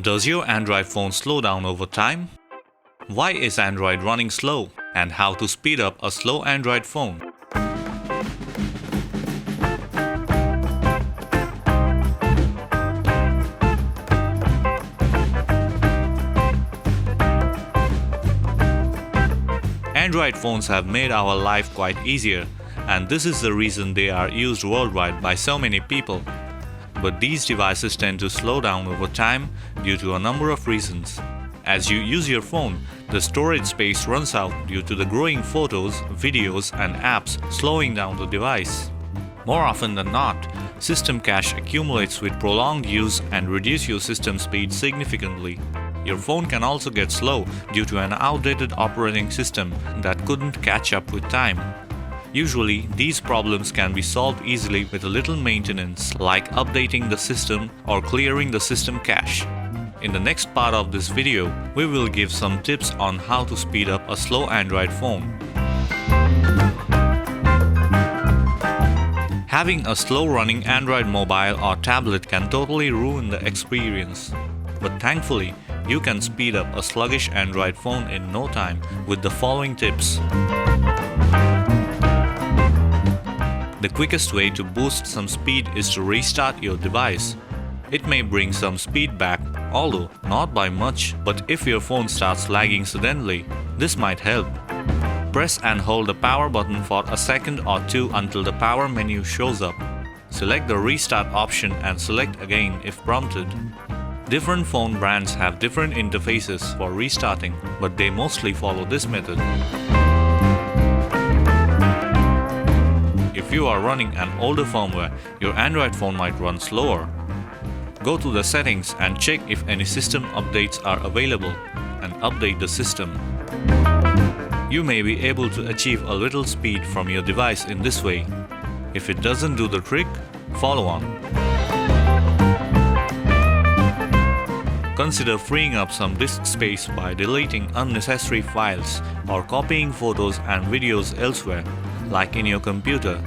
Does your Android phone slow down over time? Why is Android running slow? And how to speed up a slow Android phone? Android phones have made our life quite easier, and this is the reason they are used worldwide by so many people. But these devices tend to slow down over time due to a number of reasons. As you use your phone, the storage space runs out due to the growing photos, videos, and apps slowing down the device. More often than not, system cache accumulates with prolonged use and reduces your system speed significantly. Your phone can also get slow due to an outdated operating system that couldn't catch up with time. Usually, these problems can be solved easily with a little maintenance, like updating the system or clearing the system cache. In the next part of this video, we will give some tips on how to speed up a slow Android phone. Having a slow-running Android mobile or tablet can totally ruin the experience. But thankfully, you can speed up a sluggish Android phone in no time with the following tips. The quickest way to boost some speed is to restart your device. It may bring some speed back, although not by much, but if your phone starts lagging suddenly, this might help. Press and hold the power button for a second or two until the power menu shows up. Select the restart option and select again if prompted. Different phone brands have different interfaces for restarting, but they mostly follow this method. If you are running an older firmware, your Android phone might run slower. Go to the settings and check if any system updates are available and update the system. You may be able to achieve a little speed from your device in this way. If it doesn't do the trick, follow on. Consider freeing up some disk space by deleting unnecessary files or copying photos and videos elsewhere, like in your computer.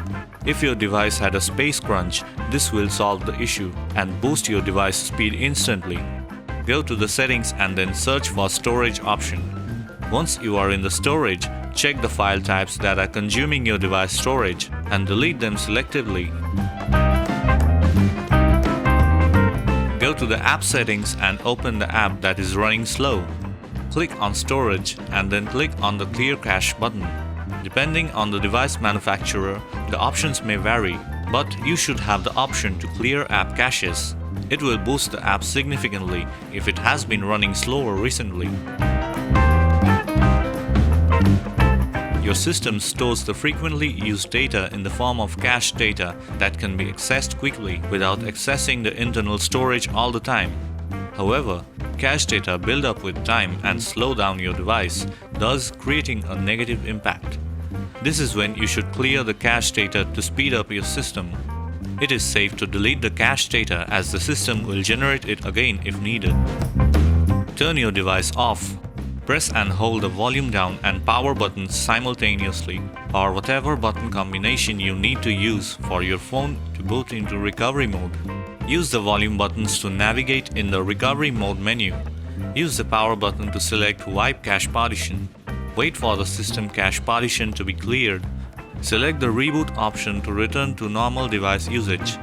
If your device had a space crunch, this will solve the issue and boost your device speed instantly. Go to the settings and then search for storage option. Once you are in the storage, check the file types that are consuming your device storage and delete them selectively. Go to the app settings and open the app that is running slow. Click on storage and then click on the clear cache button. Depending on the device manufacturer, the options may vary, but you should have the option to clear app caches. It will boost the app significantly if it has been running slower recently. Your system stores the frequently used data in the form of cached data that can be accessed quickly without accessing the internal storage all the time. However, cached data build up with time and slow down your device, thus creating a negative impact. This is when you should clear the cached data to speed up your system. It is safe to delete the cached data as the system will generate it again if needed. Turn your device off. Press and hold the volume down and power buttons simultaneously, or whatever button combination you need to use for your phone to boot into recovery mode. Use the volume buttons to navigate in the recovery mode menu. Use the power button to select Wipe Cache Partition. Wait for the system cache partition to be cleared. Select the reboot option to return to normal device usage.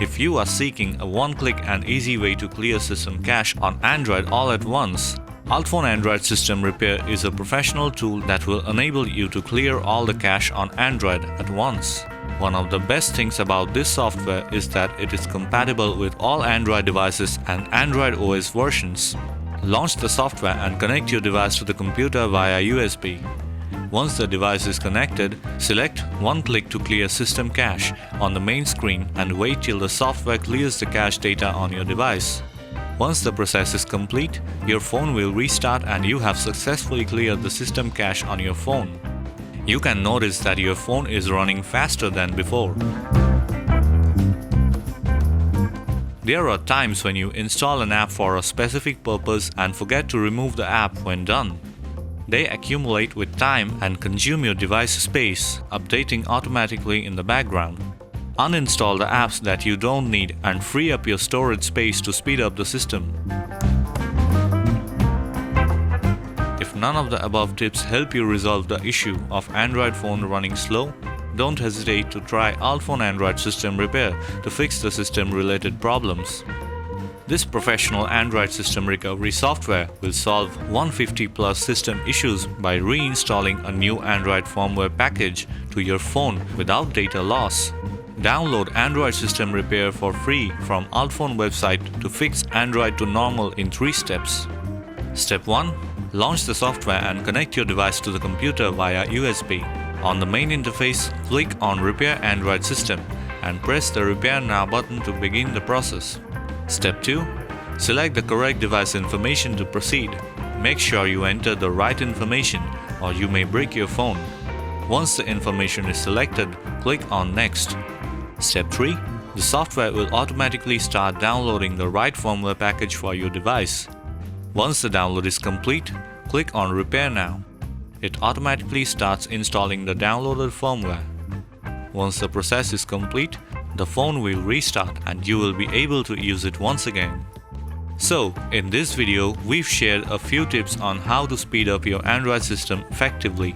If you are seeking a one-click and easy way to clear system cache on Android all at once, UltFone Android System Repair is a professional tool that will enable you to clear all the cache on Android at once. One of the best things about this software is that it is compatible with all Android devices and Android OS versions. Launch the software and connect your device to the computer via USB. Once the device is connected, select one click to clear system cache on the main screen and wait till the software clears the cache data on your device. Once the process is complete, your phone will restart and you have successfully cleared the system cache on your phone. You can notice that your phone is running faster than before. There are times when you install an app for a specific purpose and forget to remove the app when done. They accumulate with time and consume your device space, updating automatically in the background. Uninstall the apps that you don't need and free up your storage space to speed up the system. none of the above tips help you resolve the issue of Android phone running slow, don't hesitate to try UltFone Android System Repair to fix the system-related problems. This professional Android system recovery software will solve 150 plus system issues by reinstalling a new Android firmware package to your phone without data loss. Download Android System Repair for free from UltFone website to fix Android to normal in 3 steps. Step 1. Launch the software and connect your device to the computer via USB. On the main interface, click on Repair Android System and press the Repair Now button to begin the process. Step 2. Select the correct device information to proceed. Make sure you enter the right information or you may break your phone. Once the information is selected, click on Next. Step 3. The software will automatically start downloading the right firmware package for your device. Once the download is complete, click on Repair Now. It automatically starts installing the downloaded firmware. Once the process is complete, the phone will restart and you will be able to use it once again. So, in this video, we've shared a few tips on how to speed up your Android system effectively.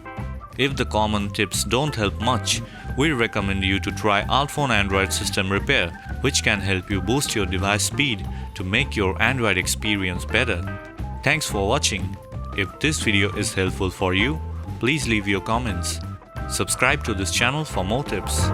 If the common tips don't help much, we recommend you to try UltFone Android System Repair, which can help you boost your device speed to make your Android experience better. Thanks for watching. If this video is helpful for you, please leave your comments. Subscribe to this channel for more tips.